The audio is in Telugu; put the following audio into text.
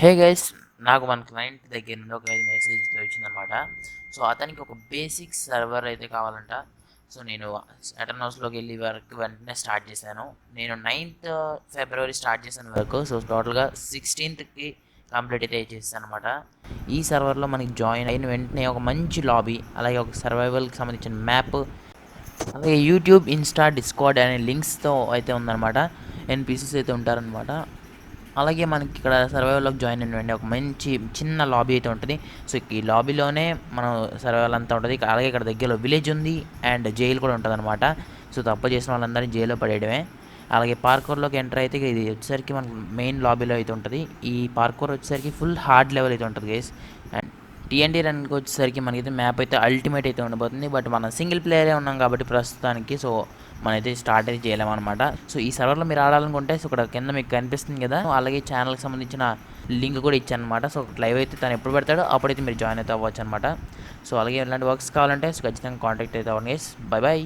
హే గైస్, నాకు మన క్లయింట్ దగ్గర నుండి ఒక మెసేజ్ వచ్చిందనమాట. సో అతనికి ఒక బేసిక్ సర్వర్ అయితే కావాలంట. సో నేను ఎటర్నోస్లోకి వెళ్ళి వర్క్ వెంటనే స్టార్ట్ చేశాను. నేను 9th ఫిబ్రవరి స్టార్ట్ చేశాను వర్క్. సో టోటల్గా 16th కంప్లీట్ అయితే చేశాను అనమాట. ఈ సర్వర్లో మనకి జాయిన్ అయిన వెంటనే ఒక మంచి లాబీ, అలాగే ఒక సర్వైవల్కి సంబంధించిన మ్యాప్, అలాగే యూట్యూబ్, ఇన్స్టా, డిస్కార్డ్ అనే లింక్స్తో అయితే ఉందన్నమాట. ఎన్పిసిస్ అయితే ఉంటారనమాట. అలాగే మనకి ఇక్కడ సర్వైవల్లోకి జాయిన్ అయినండి ఒక మంచి చిన్న లాబీ అయితే ఉంటుంది. సో ఈ లాబీలోనే మనం సర్వైవల్ అంతా ఉంటుంది. అలాగే ఇక్కడ దగ్గరలో విలేజ్ ఉంది అండ్ జైలు కూడా ఉంటుంది అనమాట. సో తప్పు చేసిన వాళ్ళందరినీ జైల్లో పడేయడమే. అలాగే పార్కూర్లోకి ఎంటర్ అయితే ఇది వచ్చేసరికి మనకు మెయిన్ లాబీలో అయితే ఉంటుంది. ఈ పార్కూర్ వచ్చేసరికి ఫుల్ హార్డ్ లెవెల్ అయితే ఉంటుంది గైస్. అండ్ టీఎన్టీ రన్కి వచ్చేసరికి మనకైతే మ్యాప్ అయితే అల్టిమేట్ అయితే ఉండబోతుంది. బట్ మనం సింగిల్ ప్లేయరే ఉన్నాం కాబట్టి ప్రస్తుతానికి సో మనైతే స్టార్ట్ అయితే చేయలేమన్నమాట. సో ఈ సర్వర్లో మీరు ఆడాలనుకుంటే సో ఇక్కడ కింద మీకు కనిపిస్తుంది కదా, అలాగే ఛానల్కి సంబంధించిన లింక్ కూడా ఇచ్చాను అనమాట. సో లైవ్ అయితే తను ఎప్పుడు పెడతాడో అప్పుడైతే మీరు జాయిన్ అయితే అవ్వచ్చు అనమాట. సో అలాగే ఇలాంటి వర్క్స్ కావాలంటే సో ఖచ్చితంగా కాంటాక్ట్ అయితే అవ్వండి గైస్. Bye bye.